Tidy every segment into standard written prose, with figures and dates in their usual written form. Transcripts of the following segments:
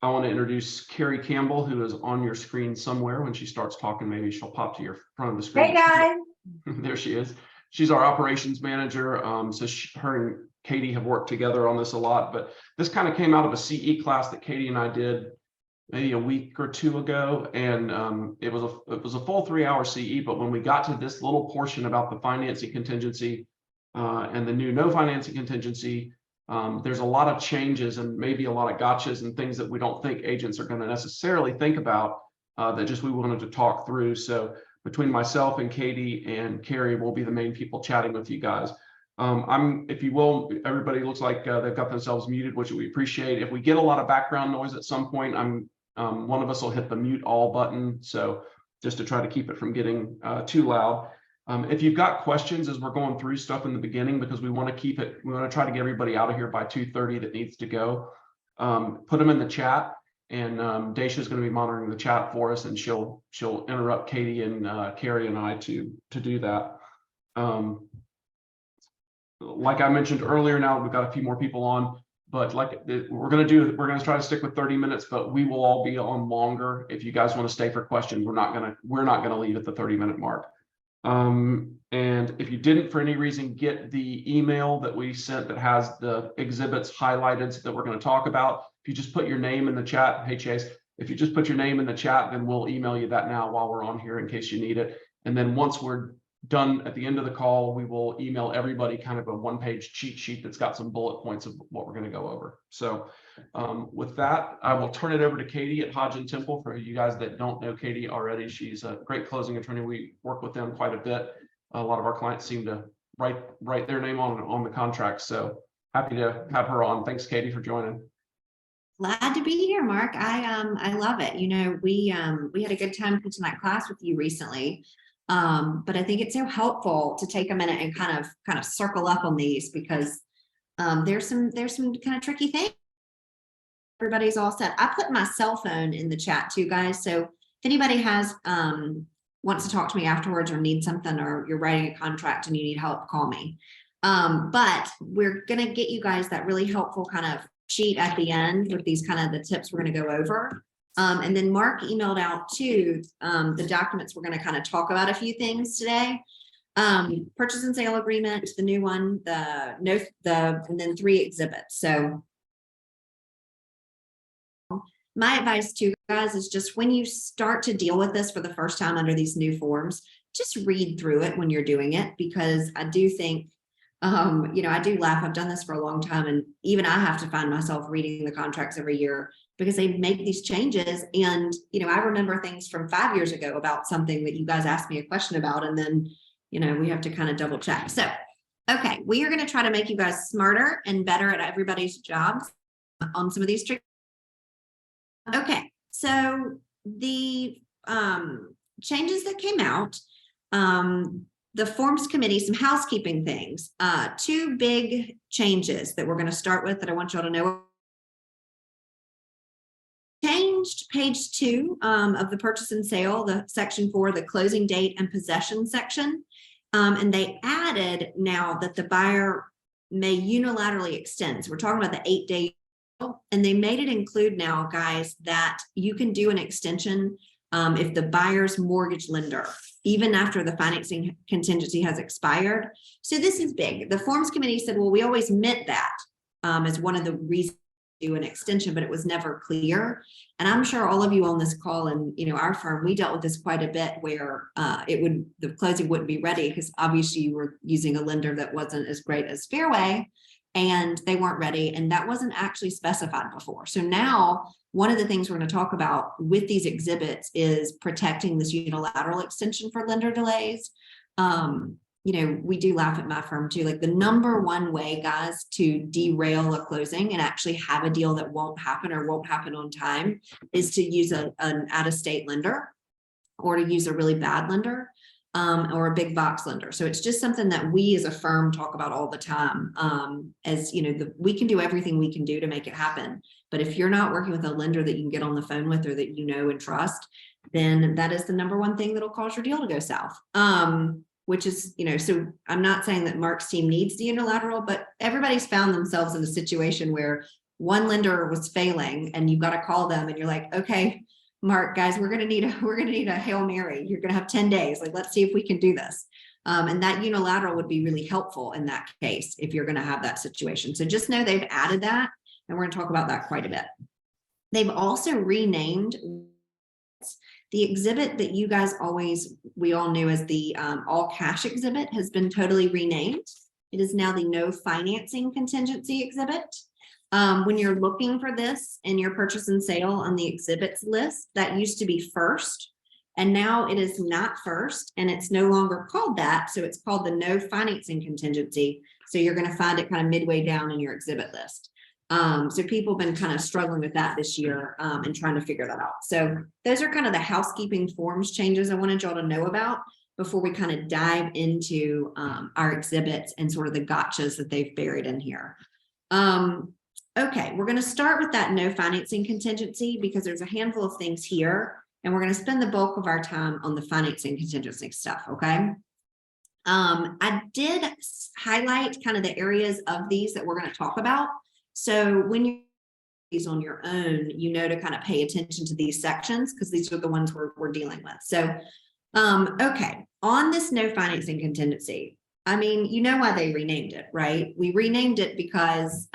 I want to introduce Carrie Campbell, who is on your screen somewhere. When she starts talking, maybe she'll pop to your front of the screen. Hey guys. There she is. She's our operations manager. So her and Katie have worked together on this a lot, but this kind of came out of a CE class that Katie and I did maybe a week or two ago. And it was a full 3-hour CE, but when we got to this little portion about the financing contingency and the new no financing contingency, there's a lot of changes and maybe a lot of gotchas and things that we don't think agents are going to necessarily think about that just we wanted to talk through. So between myself and Katie and Carrie, will be the main people chatting with you guys. If you will, everybody looks like they've got themselves muted, which we appreciate. If we get a lot of background noise at some point, one of us will hit the mute all button. So just to try to keep it from getting too loud. If you've got questions as we're going through stuff in the beginning, because we want to try to get everybody out of here by 2:30 that needs to go, put them in the chat, and Daisha is going to be monitoring the chat for us, and she'll interrupt Katie and Carrie and I to do that. Like I mentioned earlier, now we've got a few more people on, but like we're going to try to stick with 30 minutes, but we will all be on longer. If you guys want to stay for questions, we're not going to leave at the 30-minute mark. And if you didn't for any reason get the email that we sent that has the exhibits highlighted that we're going to talk about, if you just put your name in the chat, hey Chase, if you just put your name in the chat, then we'll email you that now while we're on here in case you need it. And then once we're done at the end of the call, we will email everybody kind of a one-page cheat sheet that's got some bullet points of what we're going to go over. So with that, I will turn it over to Katie at Hodge and Temple. For you guys that don't know Katie already, she's a great closing attorney. We work with them quite a bit. A lot of our clients seem to write their name on the contract. So happy to have her on. Thanks, Katie, for joining. Glad to be here, Mark. I love it. You know, we had a good time teaching that class with you recently. But I think it's so helpful to take a minute and kind of circle up on these, because there's some kind of tricky things. Everybody's all set. I put my cell phone in the chat too, guys. So if anybody has wants to talk to me afterwards or need something, or you're writing a contract and you need help, call me. But we're gonna get you guys that really helpful kind of sheet at the end with these kind of the tips we're gonna go over. And then Mark emailed out too the documents. We're going to kind of talk about a few things today. Purchase and sale agreement, the new one, and then 3 exhibits. So my advice to you guys is just when you start to deal with this for the first time under these new forms, just read through it when you're doing it, because I do think, you know, I do laugh. I've done this for a long time, and even I have to find myself reading the contracts every year, because they make these changes. And, you know, I remember things from 5 years ago about something that you guys asked me a question about, and then, you know, we have to kind of double check. So, okay, we are going to try to make you guys smarter and better at everybody's jobs on some of these tricks. Okay, so the changes that came out, the forms committee, some housekeeping things, 2 big changes that we're going to start with that I want y'all to know. Changed page 2 of the purchase and sale, the section 4, the closing date and possession section. And they added now that the buyer may unilaterally extend. So we're talking about the 8-day, and they made it include now, guys, that you can do an extension if the buyer's mortgage lender, even after the financing contingency has expired. So this is big. The forms committee said, well, we always meant that as one of the reasons to do an extension, but it was never clear. And I'm sure all of you on this call, and you know, our firm, we dealt with this quite a bit, where the closing wouldn't be ready because obviously you were using a lender that wasn't as great as Fairway, and they weren't ready, and that wasn't actually specified before. So now one of the things we're going to talk about with these exhibits is protecting this unilateral extension for lender delays. You know, we do laugh at my firm too. Like, the number one way, guys, to derail a closing and actually have a deal that won't happen or won't happen on time is to use an out-of-state lender, or to use a really bad lender, or a big box lender. So it's just something that we as a firm talk about all the time. As you know, we can do everything we can do to make it happen. But if you're not working with a lender that you can get on the phone with, or that you know and trust, then that is the number one thing that'll cause your deal to go south. Which is, you know, so I'm not saying that Mark's team needs the unilateral, but everybody's found themselves in a situation where one lender was failing and you've got to call them and you're like, okay, Mark, guys, we're going to need a Hail Mary. You're going to have 10 days. Like, let's see if we can do this. And that unilateral would be really helpful in that case if you're going to have that situation. So just know they've added that, and we're going to talk about that quite a bit. They've also renamed the exhibit that you guys we all knew as the all cash exhibit has been totally renamed. It is now the no financing contingency exhibit. When you're looking for this in your purchase and sale on the exhibits list, that used to be first, and now it is not first, and it's no longer called that. So it's called the no financing contingency. So you're going to find it kind of midway down in your exhibit list. So people have been kind of struggling with that this year and trying to figure that out. So those are kind of the housekeeping forms changes I wanted y'all to know about before we kind of dive into our exhibits and sort of the gotchas that they've buried in here. Okay, we're going to start with that no financing contingency because there's a handful of things here, and we're going to spend the bulk of our time on the financing contingency stuff, okay? I did highlight kind of the areas of these that we're going to talk about. So when you're these on your own, you know to kind of pay attention to these sections because these are the ones we're dealing with. So, okay, on this no financing contingency, I mean, you know why they renamed it, right? We renamed it because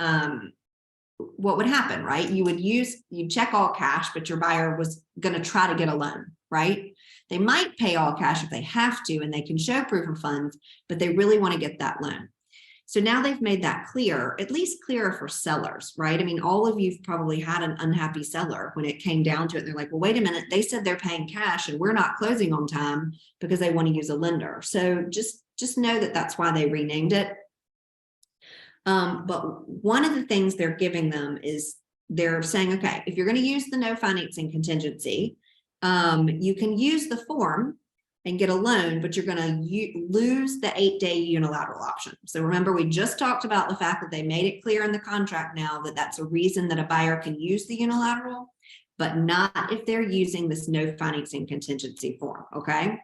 what would happen, right? You'd check all cash, but your buyer was going to try to get a loan, right? They might pay all cash if they have to, and they can show proof of funds, but they really want to get that loan. So now they've made that clear, at least clearer for sellers, right? I mean, all of you've probably had an unhappy seller when it came down to it. They're like, well, wait a minute, they said they're paying cash and we're not closing on time because they want to use a lender. So just know that that's why they renamed it. But one of the things they're giving them is they're saying, okay, if you're going to use the no financing contingency, you can use the form and get a loan, but you're going to lose the 8-day unilateral option. So remember, we just talked about the fact that they made it clear in the contract now that that's a reason that a buyer can use the unilateral, but not if they're using this no financing contingency form, okay?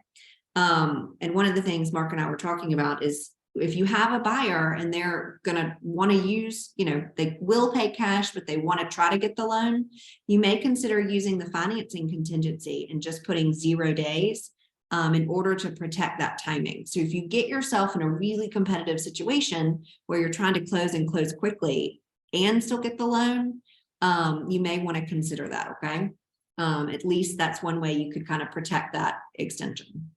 And one of the things Mark and I were talking about is if you have a buyer and they're going to want to use, they will pay cash, but they want to try to get the loan, you may consider using the financing contingency and just putting 0 days in order to protect that timing. So if you get yourself in a really competitive situation where you're trying to close quickly and still get the loan, you may want to consider that, okay? At least that's one way you could kind of protect that extension.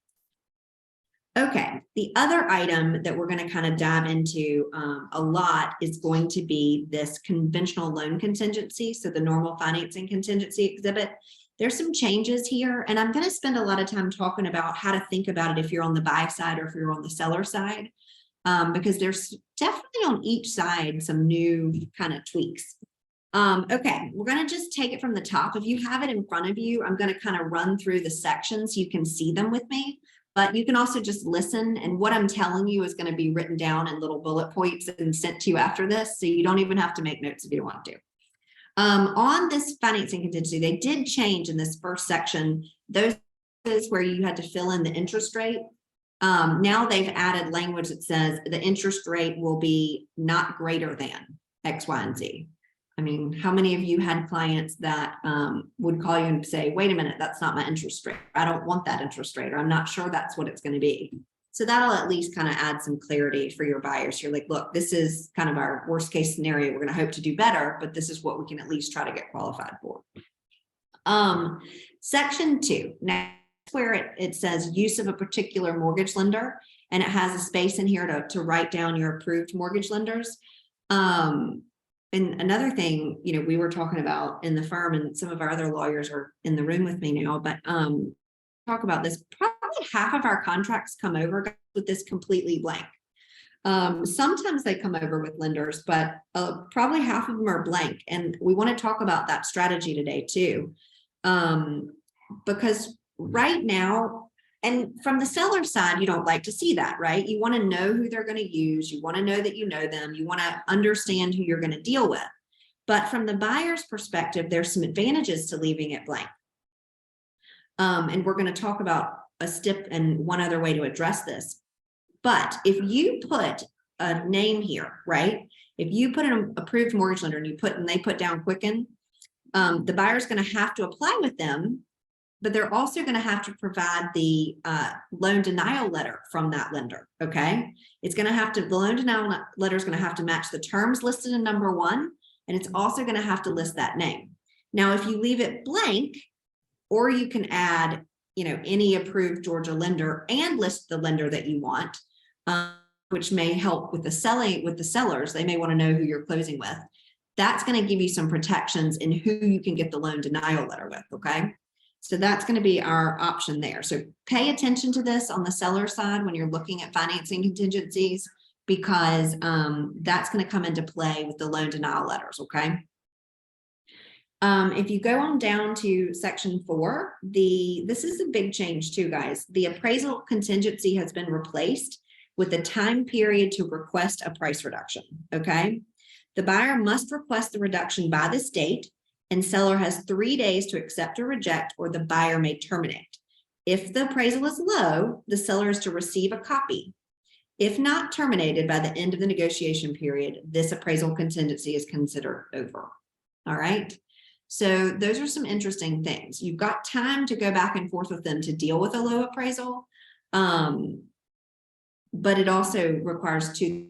Okay, the other item that we're going to kind of dive into a lot is going to be this conventional loan contingency, so the normal financing contingency exhibit. There's some changes here, and I'm going to spend a lot of time talking about how to think about it if you're on the buy side or if you're on the seller side, because there's definitely on each side some new kind of tweaks. Okay, we're going to just take it from the top. If you have it in front of you, I'm going to kind of run through the sections so you can see them with me, but you can also just listen, and what I'm telling you is going to be written down in little bullet points and sent to you after this, so you don't even have to make notes if you want to. On this financing contingency, they did change in this first section, those is where you had to fill in the interest rate. Now they've added language that says the interest rate will be not greater than X, Y, and Z. I mean, how many of you had clients that would call you and say, wait a minute, that's not my interest rate. I don't want that interest rate, or I'm not sure that's what it's going to be. So that'll at least kind of add some clarity for your buyers. You're like, look, this is kind of our worst case scenario. We're going to hope to do better, but this is what we can at least try to get qualified for. Section 2, now where it says use of a particular mortgage lender, and it has a space in here to write down your approved mortgage lenders. And another thing, we were talking about in the firm, and some of our other lawyers are in the room with me now, but talk about this. Probably half of our contracts come over with this completely blank. Sometimes they come over with lenders, but probably half of them are blank. And we want to talk about that strategy today too. Because right now, and from the seller side, you don't like to see that, right? You want to know who they're going to use. You want to know that you know them. You want to understand who you're going to deal with. But from the buyer's perspective, there's some advantages to leaving it blank. And we're going to talk about a step and one other way to address this. But if you put a name here, right, If you put an approved mortgage lender and they put down Quicken, the buyer's going to have to apply with them, but they're also going to have to provide the loan denial letter from that lender. Okay. The loan denial letter is going to have to match the terms listed in number 1. And it's also going to have to list that name. Now, if you leave it blank, or you can add, any approved Georgia lender and list the lender that you want, which may help with the sellers. They may want to know who you're closing with. That's going to give you some protections in who you can get the loan denial letter with. Okay. So that's going to be our option there. So pay attention to this on the seller side when you're looking at financing contingencies, because that's going to come into play with the loan denial letters. Okay. If you go on down to section 4, this is a big change too, guys. The appraisal contingency has been replaced with a time period to request a price reduction. Okay. The buyer must request the reduction by this date, and seller has 3 days to accept or reject, or the buyer may terminate. If the appraisal is low, the seller is to receive a copy. If not terminated by the end of the negotiation period, this appraisal contingency is considered over. All right. So those are some interesting things. You've got time to go back and forth with them to deal with a low appraisal. But it also requires to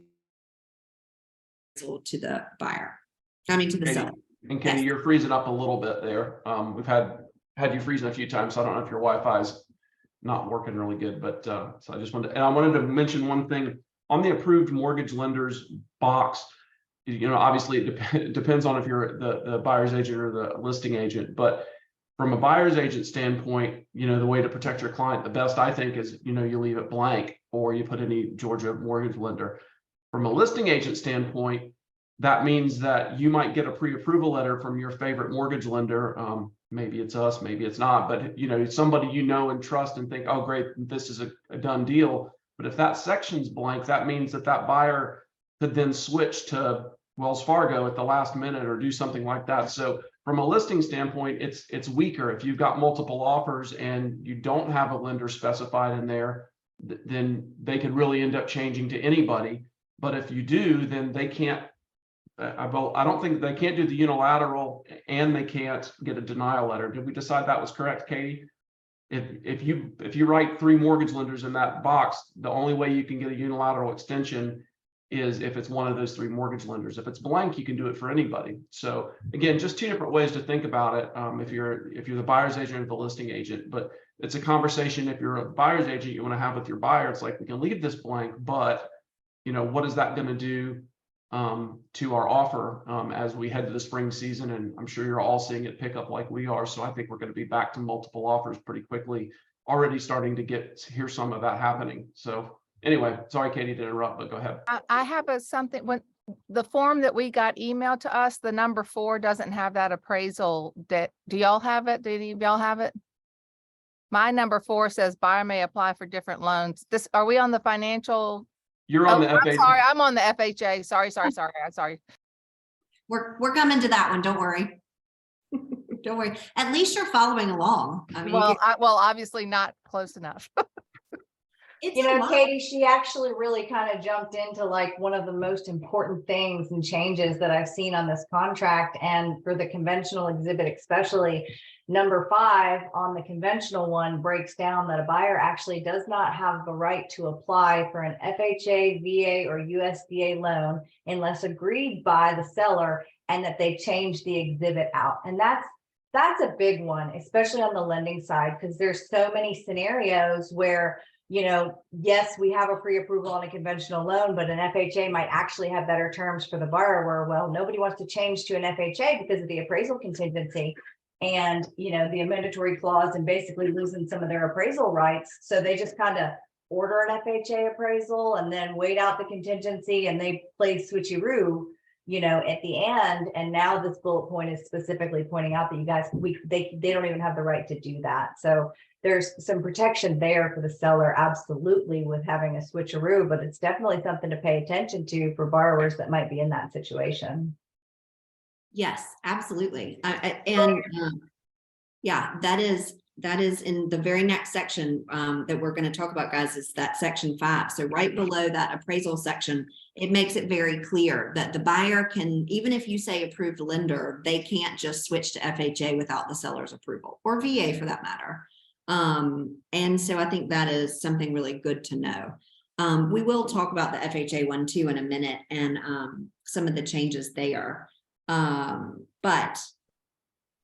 the buyer. To the seller. And Katie, Yes. You're freezing up a little bit there. We've had you freezing a few times, so I don't know if your Wi-Fi is not working really good, but so I just wanted to mention one thing on the approved mortgage lenders box. Obviously it depends on if you're the buyer's agent or the listing agent, but from a buyer's agent standpoint, the way to protect your client the best, I think, is, you leave it blank or you put any Georgia mortgage lender. From a listing agent standpoint, that means that you might get a pre-approval letter from your favorite mortgage lender. Maybe it's us, maybe it's not, but somebody and trust and think, oh, great, this is a done deal. But if that section's blank, that means that buyer could then switch to Wells Fargo at the last minute or do something like that. So from a listing standpoint, it's weaker. If you've got multiple offers and you don't have a lender specified in there, then they could really end up changing to anybody. But if you do, then they can't. I don't think they can't do the unilateral, and they can't get a denial letter. Did we decide that was correct, Katie? If you write 3 mortgage lenders in that box, the only way you can get a unilateral extension is if it's one of those 3 mortgage lenders. If it's blank, you can do it for anybody. So again, just 2 different ways to think about it. If you're the buyer's agent or the listing agent, but it's a conversation. If you're a buyer's agent, you want to have with your buyer. It's like, we can leave this blank, but what is that going to do to our offer as we head to the spring season? And I'm sure you're all seeing it pick up like we are. So I think we're going to be back to multiple offers pretty quickly, already starting to hear some of that happening. So anyway, sorry, Katie, to interrupt, but go ahead. I have something. When the form that we got emailed to us, the number 4 doesn't have that appraisal. Do y'all have it? Do y'all have it? My number 4 says buyer may apply for different loans. Are we on the financial? You're on the FHA. I'm sorry, I'm on the FHA. Sorry. We're coming to that one. Don't worry. Don't worry. At least you're following along. Well, obviously not close enough. It's Katie, she actually really kind of jumped into like one of the most important things and changes that I've seen on this contract, and for the conventional exhibit, especially number 5 on the conventional one breaks down that a buyer actually does not have the right to apply for an FHA, VA, or USDA loan unless agreed by the seller and that they change the exhibit out. And that's a big one, especially on the lending side, because there's so many scenarios where yes, we have a pre-approval on a conventional loan, but an FHA might actually have better terms for the borrower. Well, nobody wants to change to an FHA because of the appraisal contingency and, the mandatory clause and basically losing some of their appraisal rights. So they just kind of order an FHA appraisal and then wait out the contingency, and they play switcheroo, at the end. And now this bullet point is specifically pointing out that you guys, they don't even have the right to do that. So there's some protection there for the seller, absolutely, with having a switcheroo, but it's definitely something to pay attention to for borrowers that might be in that situation. Yes, absolutely. Yeah, that is that is in the very next section that we're going to talk about, guys, is that section 5. So right below that appraisal section, it makes it very clear that the buyer can, even if you say approved lender, they can't just switch to FHA without the seller's approval, or VA for that matter. And so I think that is something really good to know. We will talk about the FHA one too in a minute, and some of the changes there. But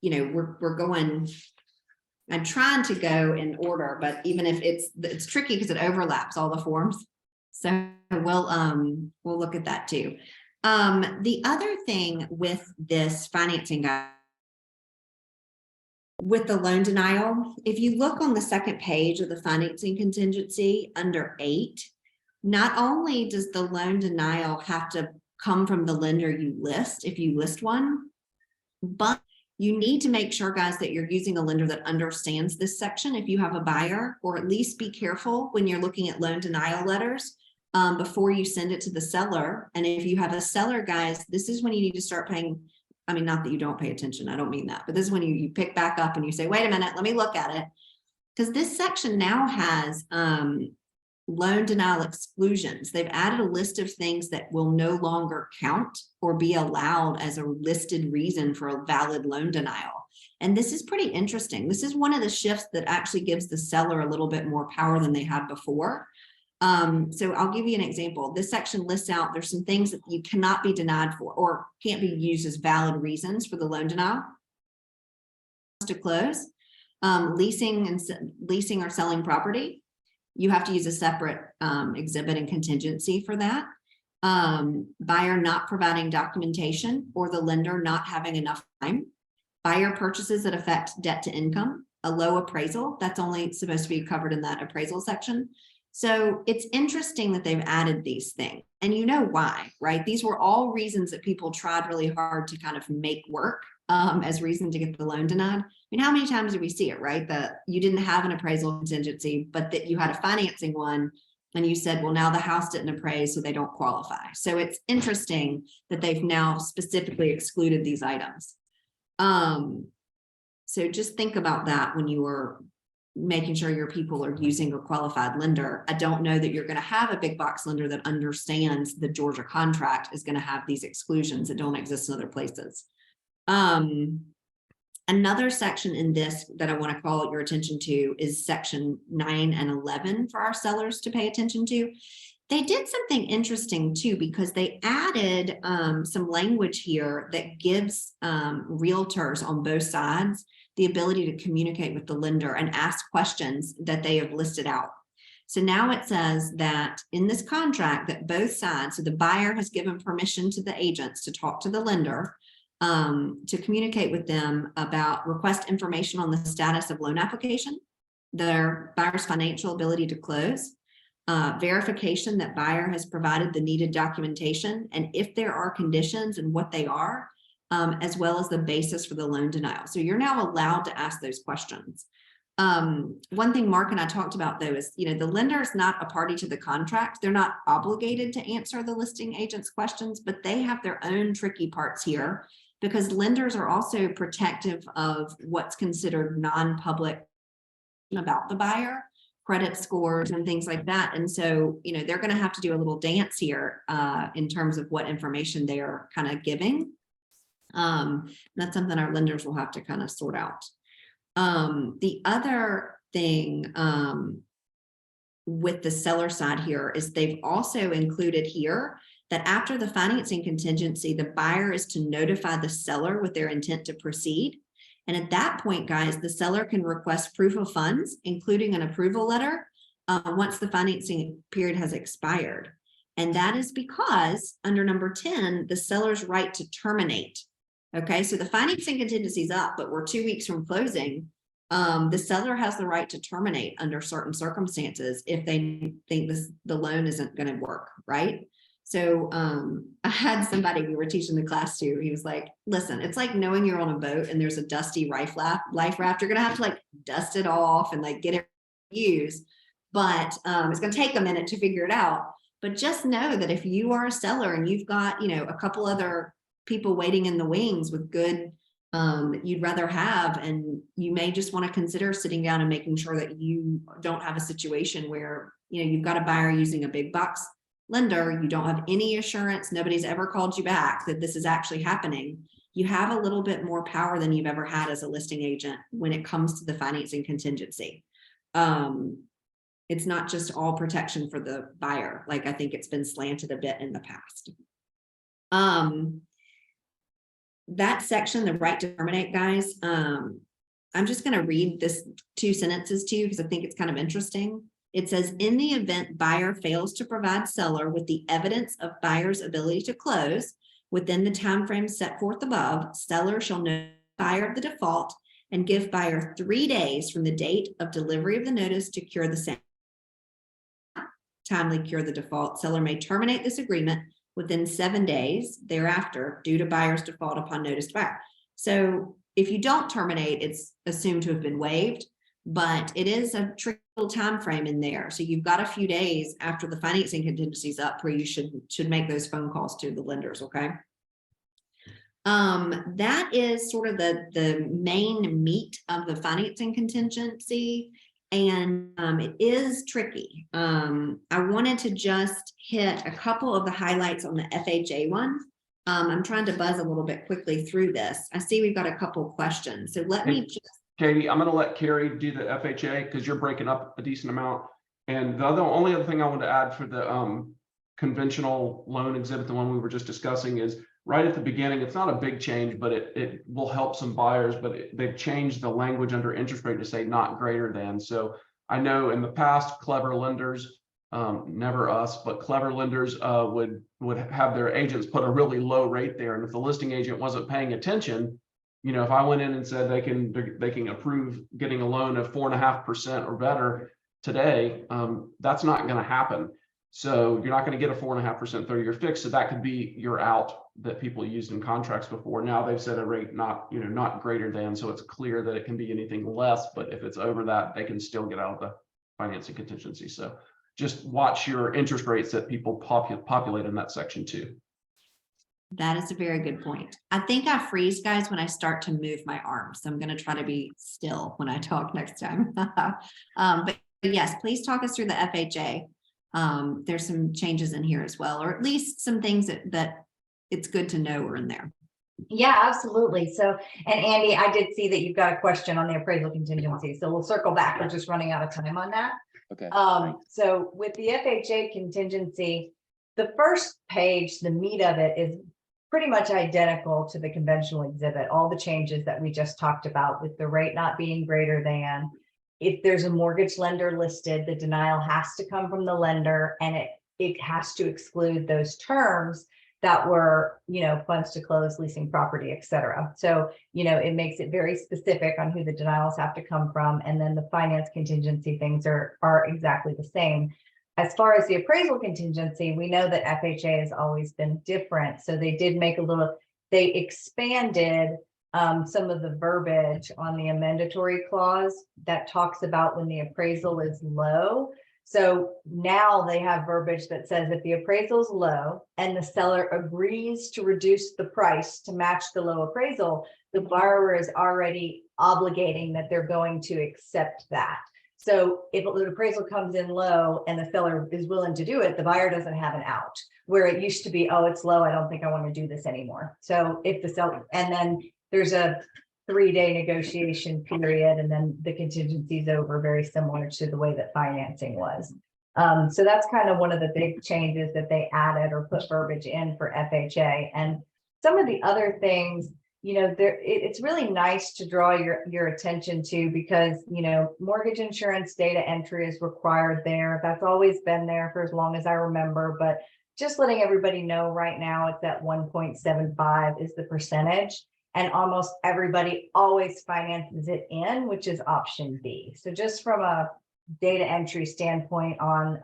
you know, we're going, I'm trying to go in order, but even if it's tricky because it overlaps all the forms. So we'll look at that too. The other thing with this financing guide, with the loan denial, if you look on the second page of the financing contingency under 8, not only does the loan denial have to come from the lender you list, if you list one, but you need to make sure, guys, that you're using a lender that understands this section if you have a buyer, or at least be careful when you're looking at loan denial letters before you send it to the seller. And if you have a seller, guys, this is when you need to start paying. I mean, not that you don't pay attention, I don't mean that, but this is when you pick back up and you say, wait a minute, let me look at it. Because this section now has loan denial exclusions. They've added a list of things that will no longer count or be allowed as a listed reason for a valid loan denial. And this is pretty interesting. This is one of the shifts that actually gives the seller a little bit more power than they had before. So I'll give you an example. This section lists out, there's some things that you cannot be denied for or can't be used as valid reasons for the loan denial. To close, leasing or selling property. You have to use a separate exhibit and contingency for that. Buyer not providing documentation or the lender not having enough time. Buyer purchases that affect debt to income. A low appraisal, that's only supposed to be covered in that appraisal section. So it's interesting that they've added these things, and you know why, right? These were all reasons that people tried really hard to kind of make work as reason to get the loan denied. I mean, how many times do we see it, right? That you didn't have an appraisal contingency, but that you had a financing one, and you said, well, now the house didn't appraise, so they don't qualify. So it's interesting that they've now specifically excluded these items. So just think about that when you are making sure your people are using a qualified lender. I don't know that you're going to have a big box lender that understands the Georgia contract is going to have these exclusions that don't exist in other places. Another section in this that I want to call your attention to is section 9 and 11 for our sellers to pay attention to. They did something interesting too, because they added some language here that gives realtors on both sides the ability to communicate with the lender and ask questions that they have listed out. So now it says that in this contract that both sides, so the buyer has given permission to the agents to talk to the lender, to communicate with them about request information on the status of loan application, their buyer's financial ability to close, verification that buyer has provided the needed documentation, and if there are conditions and what they are, as well as the basis for the loan denial. So you're now allowed to ask those questions. One thing Mark and I talked about though is, you know, the lender is not a party to the contract. They're not obligated to answer the listing agent's questions, but they have their own tricky parts here, because lenders are also protective of what's considered non-public about the buyer, credit scores and things like that. And so, you know, they're going to have to do a little dance here in terms of what information they are kind of giving. That's something our lenders will have to kind of sort out. The other thing with the seller side here is they've also included here that after the financing contingency, the buyer is to notify the seller with their intent to proceed. And at that point, guys, the seller can request proof of funds, including an approval letter, once the financing period has expired. And that is because under number 10, the seller's right to terminate. Okay, so the financing contingency is up, but we're 2 weeks from closing. The seller has the right to terminate under certain circumstances if they think the loan isn't going to work, right? So I had somebody we were teaching the class to, he was like, listen, it's like knowing you're on a boat and there's a dusty life raft. You're going to have to like dust it off and like get it used, but it's going to take a minute to figure it out. But just know that if you are a seller and you've got, you know, a couple other people waiting in the wings with good you'd rather have, and you may just want to consider sitting down and making sure that you don't have a situation where, you know, you've got a buyer using a big box lender, you don't have any assurance, nobody's ever called you back that this is actually happening. You have a little bit more power than you've ever had as a listing agent when it comes to the financing contingency. It's not just all protection for the buyer. Like, I think it's been slanted a bit in the past. That section, the right to terminate, guys, I'm just going to read this 2 sentences to you because I think it's kind of interesting. It says, in the event buyer fails to provide seller with the evidence of buyer's ability to close within the time frame set forth above, seller shall notify buyer of the default and give buyer 3 days from the date of delivery of the notice to cure the same. Timely cure the default, seller may terminate this agreement within 7 days thereafter due to buyer's default upon notice to buyer. So if you don't terminate, it's assumed to have been waived, but it is a tricky little time frame in there. So you've got a few days after the financing contingency is up where you should make those phone calls to the lenders, okay? That is sort of the main meat of the financing contingency. And it is tricky. I wanted to just hit a couple of the highlights on the FHA one. I'm trying to buzz a little bit quickly through this. I see we've got a couple questions. So let me just. Katie, I'm going to let Carrie do the FHA because you're breaking up a decent amount. And the only other thing I wanted to add for the conventional loan exhibit, the one we were just discussing, is right at the beginning. It's not a big change, but it will help some buyers. But they've changed the language under interest rate to say not greater than. So I know in the past, clever lenders, never us, but clever lenders would have their agents put a really low rate there. And if the listing agent wasn't paying attention, you know, if I went in and said they can approve getting a loan of 4.5% or better today, that's not going to happen. So you're not going to get a 4.5% 30-year fix. So that could be your out that people used in contracts before. Now they've set a rate not greater than, so it's clear that it can be anything less. But if it's over that, they can still get out of the financing contingency. So just watch your interest rates that people populate in that section too. That is a very good point. I think I freeze, guys, when I start to move my arms. So I'm going to try to be still when I talk next time. But yes, please talk us through the FHA. There's some changes in here as well, or at least some things that it's good to know are in there. Yeah, absolutely. So, and Andy, I did see that you've got a question on the appraisal contingency. So we'll circle back. We're just running out of time on that. Okay. So with the FHA contingency, the first page, the meat of it is pretty much identical to the conventional exhibit. All the changes that we just talked about, with the rate not being greater than. If there's a mortgage lender listed, the denial has to come from the lender, and it has to exclude those terms that were, funds to close, leasing property, et cetera. So, it makes it very specific on who the denials have to come from. And then the finance contingency things are exactly the same. As far as the appraisal contingency, we know that FHA has always been different. So they did make they expanded some of the verbiage on the amendatory clause that talks about when the appraisal is low. So now they have verbiage that says if the appraisal is low and the seller agrees to reduce the price to match the low appraisal, the borrower is already obligating that they're going to accept that. So if the appraisal comes in low and the seller is willing to do it, the buyer doesn't have an out, where it used to be, oh, it's low, I don't think I want to do this anymore. So if the seller, and then there's a 3-day negotiation period, and then the contingency is over, very similar to the way that financing was. So that's kind of one of the big changes that they added or put verbiage in for FHA. And some of the other things, it's really nice to draw your attention to, because, mortgage insurance data entry is required there. That's always been there for as long as I remember, but just letting everybody know right now, it's at 1.75 is the percentage. And almost everybody always finances it in, which is option B. So just from a data entry standpoint on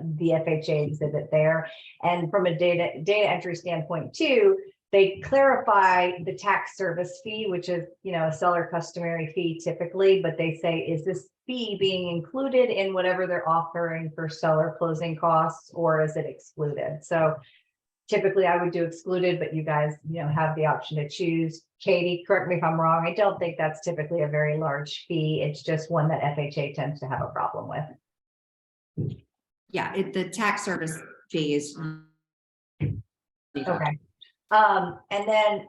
the FHA exhibit there, and from a data entry standpoint too, they clarify the tax service fee, which is, a seller customary fee typically, but they say, is this fee being included in whatever they're offering for seller closing costs, or is it excluded? So Typically, I would do excluded, but you guys, have the option to choose. Katie, correct me if I'm wrong. I don't think that's typically a very large fee. It's just one that FHA tends to have a problem with. Yeah, the tax service fee is. Okay. And then,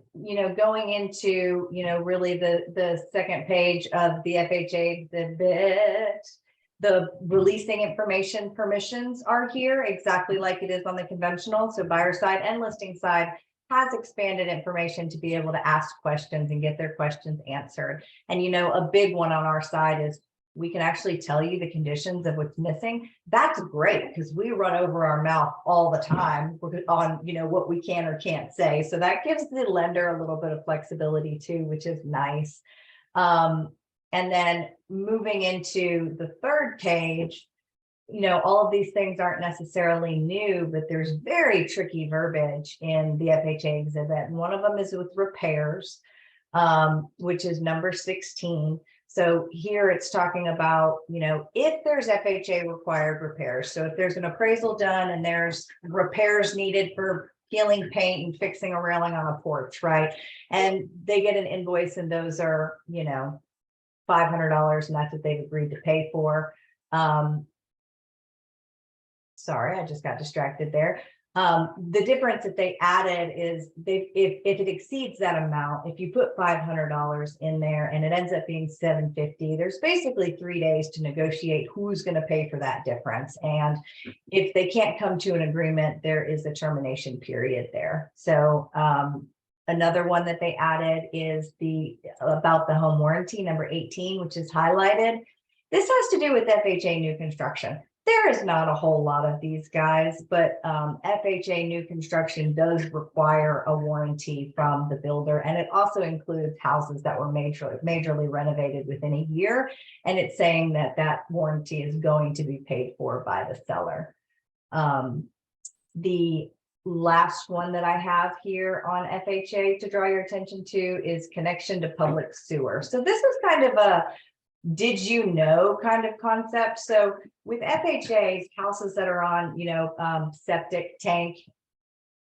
going into, really the second page of the FHA exhibit, the releasing information permissions are here exactly like it is on the conventional. So buyer side and listing side has expanded information to be able to ask questions and get their questions answered. And, a big one on our side is we can actually tell you the conditions of what's missing. That's great because we run over our mouth all the time on, what we can or can't say. So that gives the lender a little bit of flexibility too, which is nice. And then moving into the third page, all of these things aren't necessarily new, but there's very tricky verbiage in the FHA exhibit. And one of them is with repairs, which is number 16. So here it's talking about, if there's FHA required repairs. So if there's an appraisal done and there's repairs needed for peeling paint and fixing a railing on a porch, right? And they get an invoice and those are, $500 and that's what they've agreed to pay for. Sorry, I just got distracted there. The difference that they added is if it exceeds that amount, if you put $500 in there and it ends up being $750, there's basically 3 days to negotiate who's going to pay for that difference. And if they can't come to an agreement, there is a termination period there. So another one that they added is about the home warranty, number 18, which is highlighted. This has to do with FHA new construction. There is not a whole lot of these guys, but FHA new construction does require a warranty from the builder. And it also includes houses that were majorly renovated within a year. And it's saying that that warranty is going to be paid for by the seller. The last one that I have here on FHA to draw your attention to is connection to public sewer. So this is kind of a did you know kind of concept. So with FHA's houses that are on, septic tank,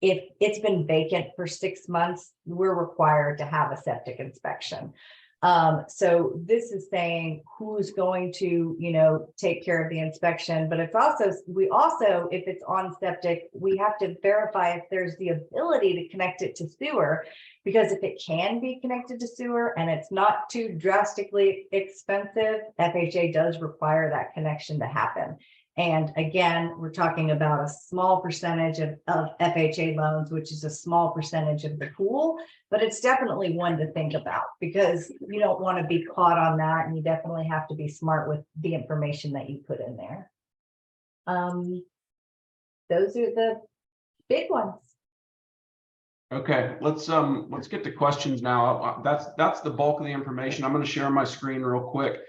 if it's been vacant for 6 months, we're required to have a septic inspection. So this is saying who's going to, take care of the inspection, but it's also, if it's on septic, we have to verify if there's the ability to connect it to sewer, because if it can be connected to sewer and it's not too drastically expensive, FHA does require that connection to happen. And again, we're talking about a small percentage of FHA loans, which is a small percentage of the pool, but it's definitely one to think about because you don't want to be caught on that. And you definitely have to be smart with the information that you put in there. Those are the big ones. Okay, let's get to questions now. That's the bulk of the information. I'm going to share my screen real quick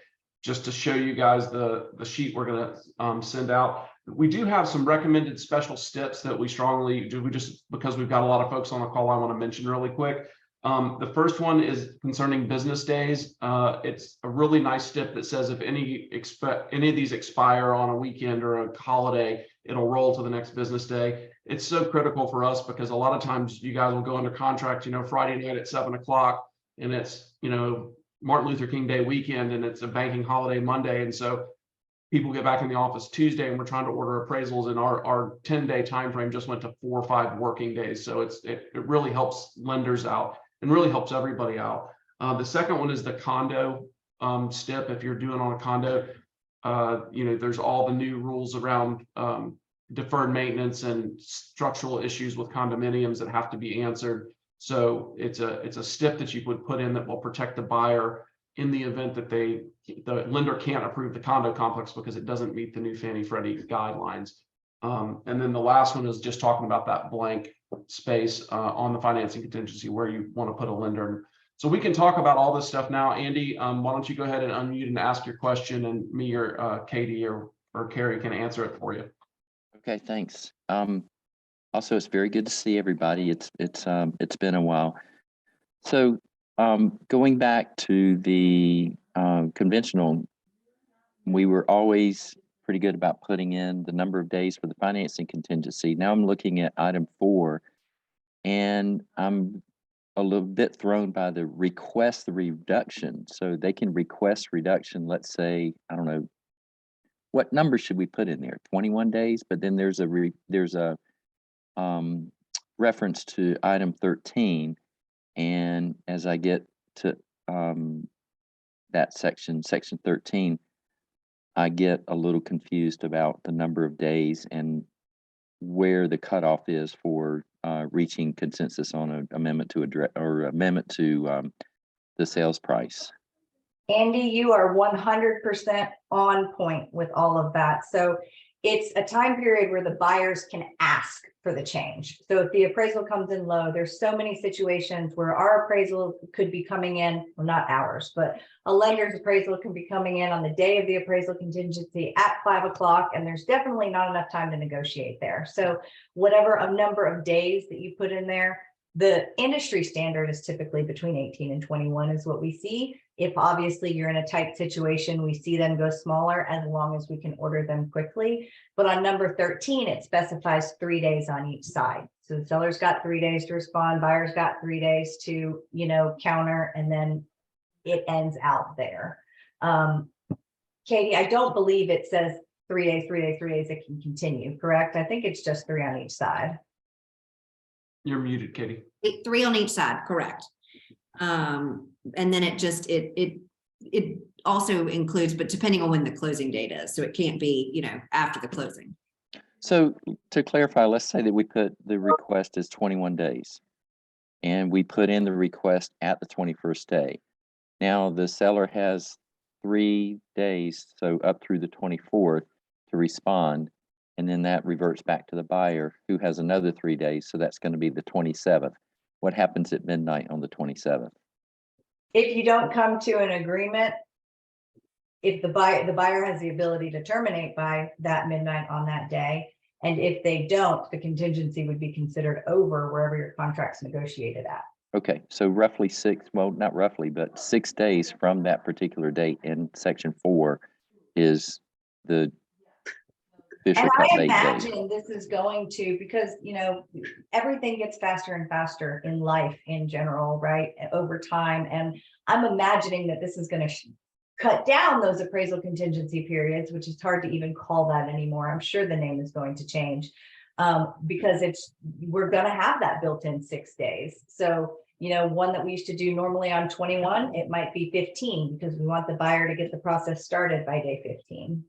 just to show you guys the sheet we're going to send out. We do have some recommended special steps that we strongly do. Because we've got a lot of folks on the call, I want to mention really quick. The first one is concerning business days. It's a really nice step that says if any of these expire on a weekend or a holiday, it'll roll to the next business day. It's so critical for us because a lot of times you guys will go under contract, Friday night at 7 o'clock, and it's, Martin Luther King Day weekend, and it's a banking holiday Monday. And so people get back in the office Tuesday and we're trying to order appraisals, and our 10-day time frame just went to 4 or 5 working days. So it really helps lenders out and really helps everybody out. The second one is the condo step. If you're doing on a condo, there's all the new rules around deferred maintenance and structural issues with condominiums that have to be answered. So it's a step that you would put in that will protect the buyer in the event that the lender can't approve the condo complex because it doesn't meet the new Fannie Freddie guidelines. And then the last one is just talking about that blank space on the financing contingency where you want to put a lender. So we can talk about all this stuff now. Andy, why don't you go ahead and unmute and ask your question, and me or Katie or Carrie can answer it for you. Okay, thanks. Also, it's very good to see everybody. It's been a while. So going back to the conventional, we were always pretty good about putting in the number of days for the financing contingency. Now I'm looking at item 4, And I'm a little bit thrown by the request the reduction. So they can request reduction, let's say, I don't know, what number should we put in there? 21 days, but then there's a reference to item 13. And as I get to that section 13, I get a little confused about the number of days and where the cutoff is for reaching consensus on an amendment to the sales price. Andy, you are 100% on point with all of that. So it's a time period where the buyers can ask for the change. So if the appraisal comes in low, there's so many situations where our appraisal could be coming in, well, not ours, but a lender's appraisal can be coming in on the day of the appraisal contingency at 5 o'clock, and there's definitely not enough time to negotiate there. So whatever a number of days that you put in there, the industry standard is typically between 18 and 21 is what we see. If obviously you're in a tight situation, we see them go smaller as long as we can order them quickly. But on number 13, it specifies 3 days on each side. So the seller's got 3 days to respond, buyer's got 3 days to, counter, and then it ends out there. Katie, I don't believe it says 3 days, 3 days, 3 days, it can continue, correct? I think it's just 3 on each side. You're muted, Katie. 3 on each side, correct. And then it also includes, but depending on when the closing date is, so it can't be, after the closing. So to clarify, let's say that we put the request as 21 days and we put in the request at the 21st day. Now the seller has 3 days, so up through the 24th to respond. And then that reverts back to the buyer who has another 3 days. So that's going to be the 27th. What happens at midnight on the 27th? If you don't come to an agreement, if the buyer has the ability to terminate by that midnight on that day. And if they don't, the contingency would be considered over wherever your contract's negotiated at. Okay, so roughly not roughly, but 6 days from that particular date in section 4 is the official And cut I date date. imagine this is going to, because, everything gets faster and faster in life in general, right? Over time. And I'm imagining that this is going to cut down those appraisal contingency periods, which is hard to even call that anymore. I'm sure the name is going to change because we're going to have that built in 6 days. So, one that we used to do normally on 21, it might be 15 because we want the buyer to get the process started by day 15.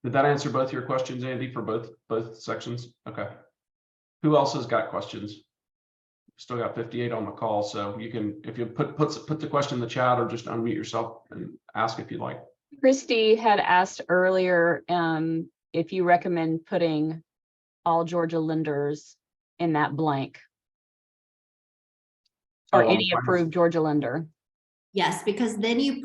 Did that answer both your questions, Andy, for both sections? Okay. Who else has got questions? Still got 58 on the call, so you can, if you put the question in the chat or just unmute yourself and ask if you like. Christy had asked earlier if you recommend putting all Georgia lenders in that blank or any approved Georgia lender. Yes, because then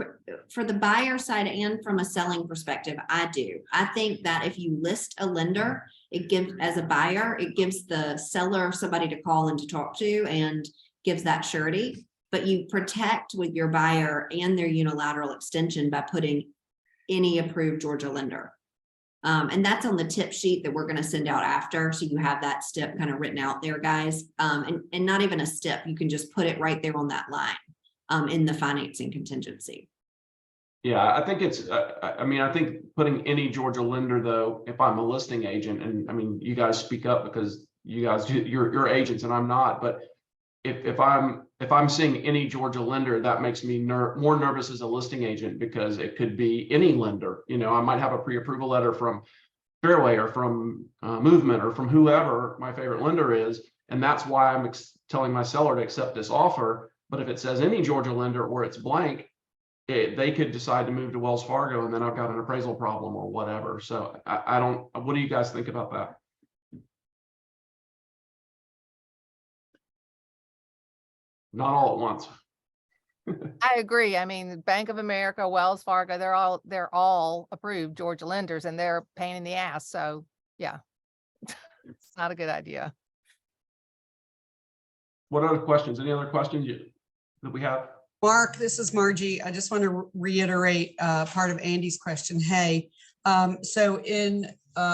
for the buyer side and from a selling perspective, I do. I think that if you list a lender, it gives, as a buyer, it gives the seller somebody to call and to talk to and gives that surety. But you protect with your buyer and their unilateral extension by putting any approved Georgia lender. And that's on the tip sheet that we're going to send out after. So you have that step kind of written out there, guys. And not even a step, you can just put it right there on that line. In the financing contingency. Yeah, I think it's, I think putting any Georgia lender though, if I'm a listing agent, and I mean, you guys speak up because you guys, you're agents and I'm not, but if I'm seeing any Georgia lender, that makes me more nervous as a listing agent because it could be any lender. I might have a pre-approval letter from Fairway or from Movement or from whoever my favorite lender is. And that's why I'm telling my seller to accept this offer. But if it says any Georgia lender or it's blank, they could decide to move to Wells Fargo and then I've got an appraisal problem or whatever. So I don't, what do you guys think about that? Not all at once. I agree. I mean, Bank of America, Wells Fargo, they're all approved Georgia lenders and they're a pain in the ass. So yeah, it's not a good idea. What other questions? Any other questions that we have? Mark, this is Margie. I just want to reiterate part of Andy's question. Hey, so in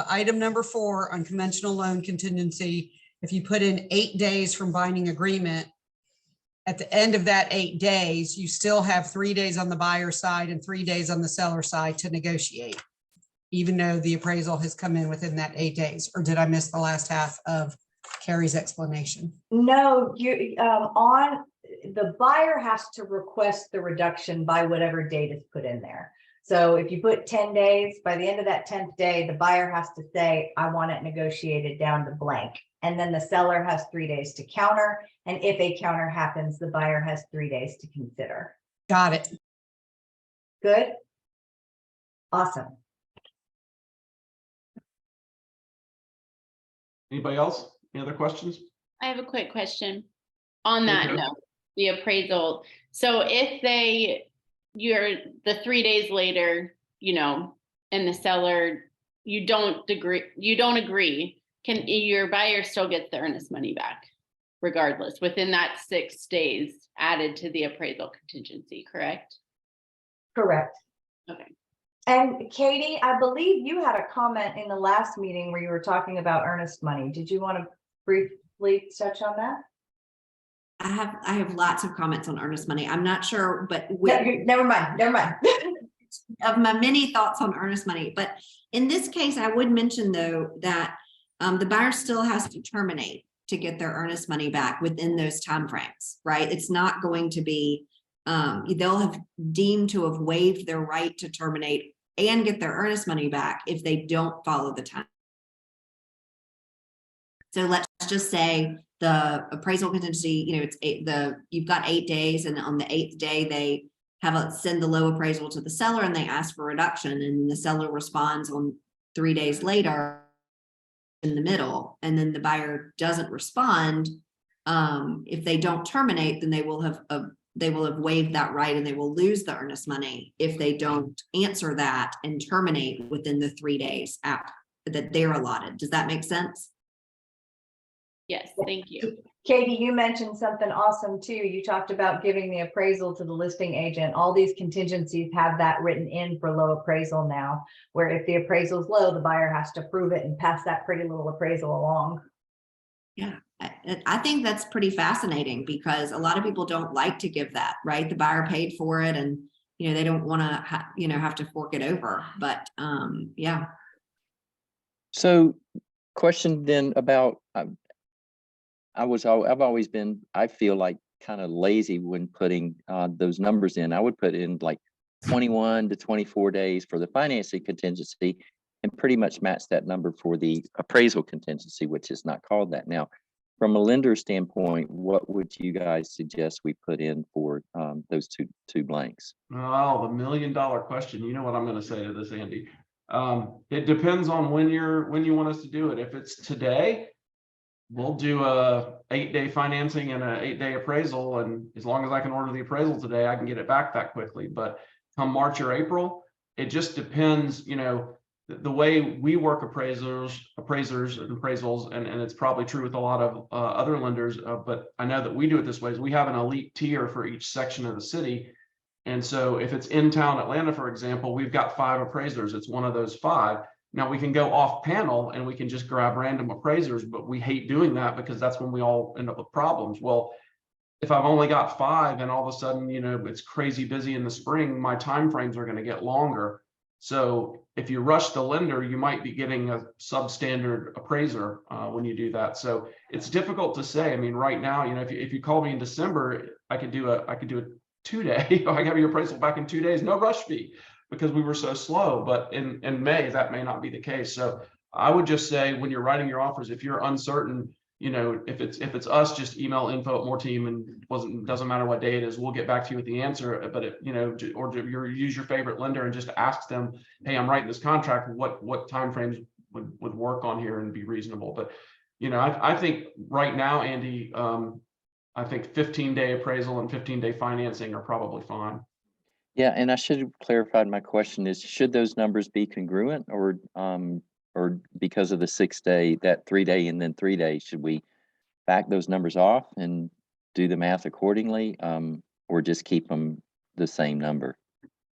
item number 4 on conventional loan contingency. If you put in 8 days from binding agreement, at the end of that 8 days, you still have 3 days on the buyer side and 3 days on the seller side to negotiate, even though the appraisal has come in within that 8 days. Or did I miss the last half of Carrie's explanation? No, you, on, the buyer has to request the reduction by whatever date is put in there. So if you put 10 days, by the end of that 10th day, the buyer has to say, I want it negotiated down to blank. And then the seller has 3 days to counter. And if a counter happens, the buyer has 3 days to consider. Got it. Good? Awesome. Anybody else? Any other questions? I have a quick question on that Okay. note, the appraisal. So if you're the 3 days later, and the seller, you don't agree, can your buyer still get the earnest money back regardless within that 6 days added to the appraisal contingency, correct? Correct. Okay. And Katie, I believe you had a comment in the last meeting where you were talking about earnest money. Did you want to briefly touch on that? I have lots of comments on earnest money. I'm not sure, but Never mind. of my many thoughts on earnest money. But in this case, I would mention though that the buyer still has to terminate to get their earnest money back within those timeframes, right? It's not going to be, they'll have deemed to have waived their right to terminate and get their earnest money back if they don't follow the time. So let's just say the appraisal contingency, you've got 8 days, and on the 8th day, they send the low appraisal to the seller and they ask for reduction, and the seller responds on 3 days later in the middle, and then the buyer doesn't respond. If they don't terminate, then they will have waived that right, and they will lose the earnest money if they don't answer that and terminate within the 3 days that they're allotted. Does that make sense? Yes, thank you. Katie, you mentioned something awesome too. You talked about giving the appraisal to the listing agent. All these contingencies have that written in for low appraisal now, where if the appraisal is low, the buyer has to prove it and pass that pretty little appraisal along. Yeah, I think that's pretty fascinating because a lot of people don't like to give that, right? The buyer paid for it, and they don't want to have to fork it over. But yeah. So, question then about I've always been, I feel like, kind of lazy when putting those numbers in. I would put in like 21 to 24 days for the financing contingency and pretty much match that number for the appraisal contingency, which is not called that now. From a lender standpoint, what would you guys suggest we put in for those two blanks? Oh, the $1 million question. You know what I'm going to say to this, Andy. It depends on when you want us to do it. If it's today, we'll do a 8-day financing and a 8-day appraisal. And as long as I can order the appraisal today, I can get it back that quickly. But come March or April, it just depends, the way we work appraisers and appraisals, and it's probably true with a lot of other lenders, but I know that we do it this way, is we have an elite tier for each section of the city. And so if it's in town Atlanta, for example, we've got 5 appraisers. It's one of those 5. Now we can go off panel and we can just grab random appraisers, but we hate doing that because that's when we all end up with problems. Well, if I've only got 5 and all of a sudden, it's crazy busy in the spring, my timeframes are going to get longer. So if you rush the lender, you might be getting a substandard appraiser when you do that. So it's difficult to say. I mean, right now, if you call me in December, I could do a 2-day. I have your appraisal back in 2 days, no rush fee, because we were so slow. But in May, that may not be the case. So I would just say, when you're writing your offers, if you're uncertain, if it's us, just email info@MooreTeam, and doesn't matter what day it is, we'll get back to you with the answer. But or use your favorite lender and just ask them, hey, I'm writing this contract. What timeframes would work on here and be reasonable? But I think right now, Andy, I think 15-day appraisal and 15-day financing are probably fine. Yeah, and I should have clarified my question is, should those numbers be congruent, or because of the 6-day, that 3-day and then 3 days, should we back those numbers off and do the math accordingly, or just keep them the same number?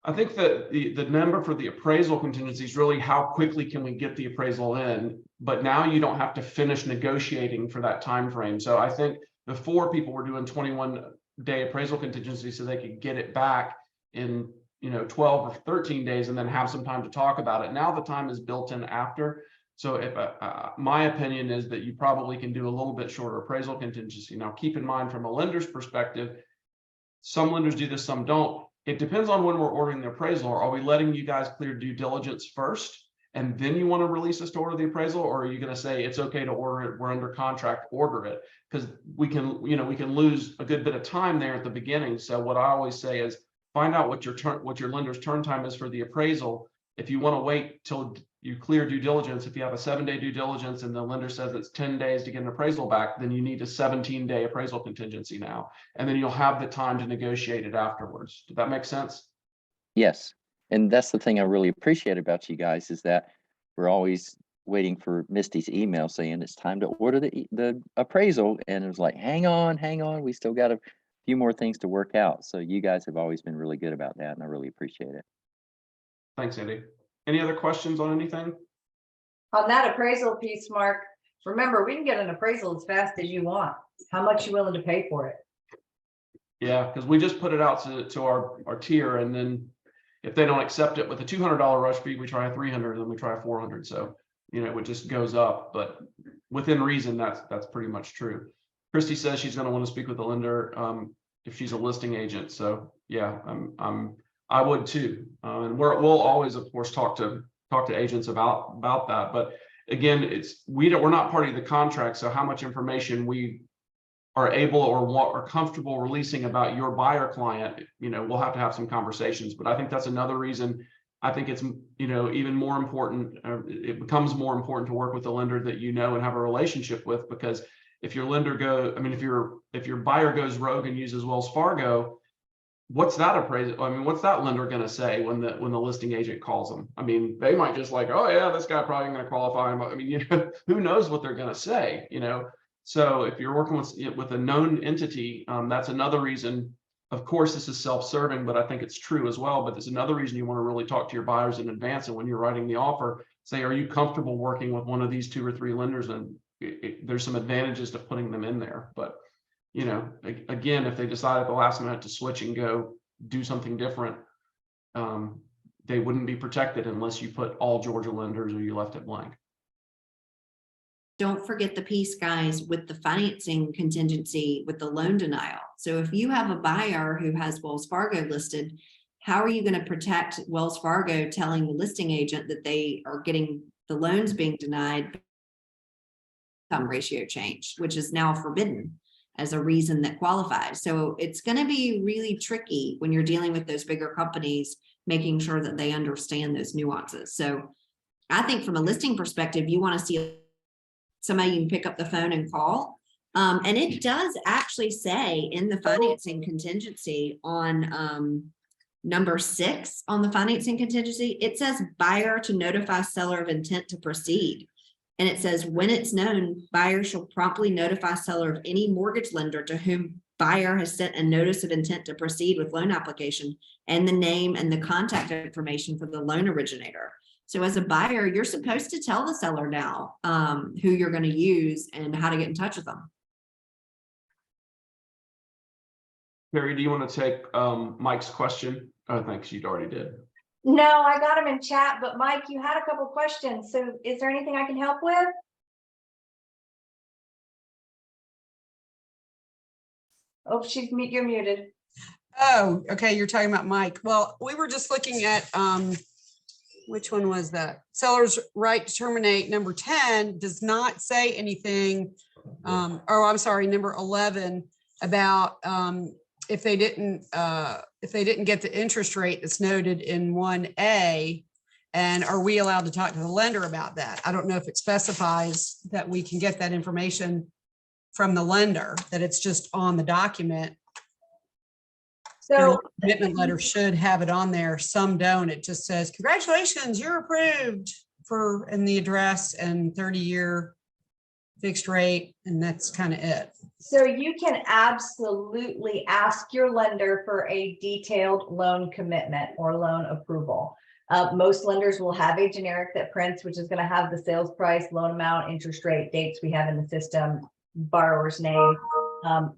I think that the number for the appraisal contingency is really how quickly can we get the appraisal in, but now you don't have to finish negotiating for that time frame. So I think before people were doing 21-day appraisal contingency so they could get it back in 12 or 13 days and then have some time to talk about it. Now the time is built in after. So if my opinion is that you probably can do a little bit shorter appraisal contingency. Now keep in mind from a lender's perspective, some lenders do this, some don't. It depends on when we're ordering the appraisal. Are we letting you guys clear due diligence first and then you want to release us to order the appraisal, or are you going to say it's okay to order it, we're under contract, order it? Because we can lose a good bit of time there at the beginning. So what I always say is find out what your lender's turn time is for the appraisal. If you want to wait till you clear due diligence, if you have a 7-day due diligence and the lender says it's 10 days to get an appraisal back, then you need a 17-day appraisal contingency now. And then you'll have the time to negotiate it afterwards. Does that make sense? Yes. And that's the thing I really appreciate about you guys is that we're always waiting for Misty's email saying it's time to order the appraisal. And it was like, hang on. We still got a few more things to work out. So you guys have always been really good about that. And I really appreciate it. Thanks, Andy. Any other questions on anything? On that appraisal piece, Mark, remember, we can get an appraisal as fast as you want. How much you willing to pay for it? Yeah, because we just put it out to our tier, and then if they don't accept it with a $200 rush fee, we try a $300, then we try a $400. So, it just goes up, but within reason, that's pretty much true. Christy says she's going to want to speak with the lender if she's a listing agent. So yeah, I would too. And we'll always, of course, talk to agents about that. But again, we're not party to the contract. So how much information we are able or comfortable releasing about your buyer client, we'll have to have some conversations. But I think that's another reason I think it's, even more important. It becomes more important to work with a lender that and have a relationship with, because if your lender if your buyer goes rogue and uses Wells Fargo, what's that appraisal? What's that lender going to say when the listing agent calls them? They might just like, oh yeah, this guy probably going to qualify. Who knows what they're going to say, So if you're working with a known entity, that's another reason. Of course, this is self-serving, but I think it's true as well. But there's another reason you want to really talk to your buyers in advance. And when you're writing the offer, say, are you comfortable working with one of these 2 or 3 lenders? And there's some advantages to putting them in there. But again, if they decide at the last minute to switch and go do something different, they wouldn't be protected unless you put all Georgia lenders or you left it blank. Don't forget the piece, guys, with the financing contingency with the loan denial. So if you have a buyer who has Wells Fargo listed, how are you going to protect Wells Fargo telling the listing agent that they are getting the loans being denied? Income ratio change, which is now forbidden as a reason that qualifies. So it's going to be really tricky when you're dealing with those bigger companies, making sure that they understand those nuances. So I think from a listing perspective, you want to see somebody you can pick up the phone and call. And it does actually say in the financing contingency on number 6 on the financing contingency, it says buyer to notify seller of intent to proceed. And it says, when it's known, buyer shall promptly notify seller of any mortgage lender to whom buyer has sent a notice of intent to proceed with loan application and the name and the contact information for the loan originator. So as a buyer, you're supposed to tell the seller now who you're going to use and how to get in touch with them. Carrie, do you want to take Mike's question? Oh, thanks. You already did. No, I got him in chat, but Mike, you had a couple questions. So is there anything I can help with? Oh, you're muted. Oh, okay. You're talking about Mike. Well, we were just looking at, which one was that? Seller's right to terminate. Number 10 does not say anything. I'm sorry, number 11 about if they didn't get the interest rate that's noted in 1A, and are we allowed to talk to the lender about that? I don't know if it specifies that we can get that information from the lender, that it's just on the document. So Your commitment letter should have it on there. Some don't. It just says, congratulations, you're approved and the address and 30-year fixed rate, and that's kind of it. So you can absolutely ask your lender for a detailed loan commitment or loan approval. Most lenders will have a generic that prints, which is going to have the sales price, loan amount, interest rate, dates we have in the system, borrower's name.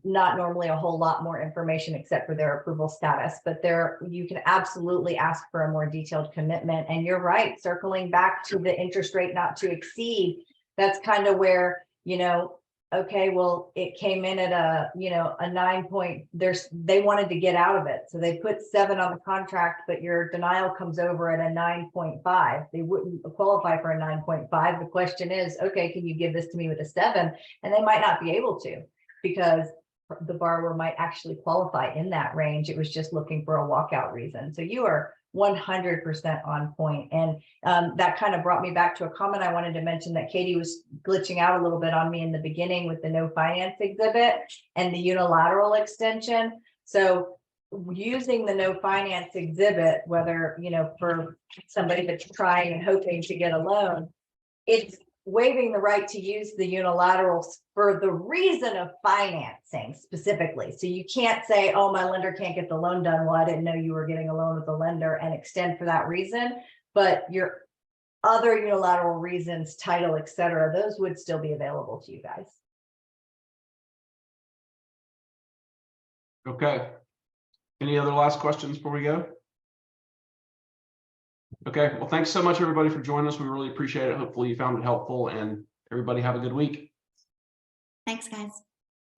Not normally a whole lot more information except for their approval status, but you can absolutely ask for a more detailed commitment. And you're right, circling back to the interest rate not to exceed, that's kind of where, okay, well, it came in at a 9 point, they wanted to get out of it. So they put 7 on the contract, but your denial comes over at a 9.5. They wouldn't qualify for a 9.5. The question is, okay, can you give this to me with a 7? And they might not be able to, because the borrower might actually qualify in that range. It was just looking for a walkout reason. So you are 100% on point. And that kind of brought me back to a comment I wanted to mention that Katie was glitching out a little bit on me in the beginning with the no finance exhibit and the unilateral extension. So using the no finance exhibit, whether, for somebody that's trying and hoping to get a loan, it's waiving the right to use the unilaterals for the reason of financing specifically. So you can't say, oh, my lender can't get the loan done. Well, I didn't know you were getting a loan with the lender, and extend for that reason. But your other unilateral reasons, title, etc., those would still be available to you guys. Okay. Any other last questions before we go? Okay, well, thanks so much, everybody, for joining us. We really appreciate it. Hopefully you found it helpful, and everybody have a good week. Thanks, guys. Thank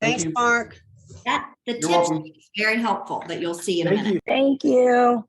Thanks, you. Mark. The You're tips welcome. is very helpful that you'll see in a Thank minute. you. Thank you.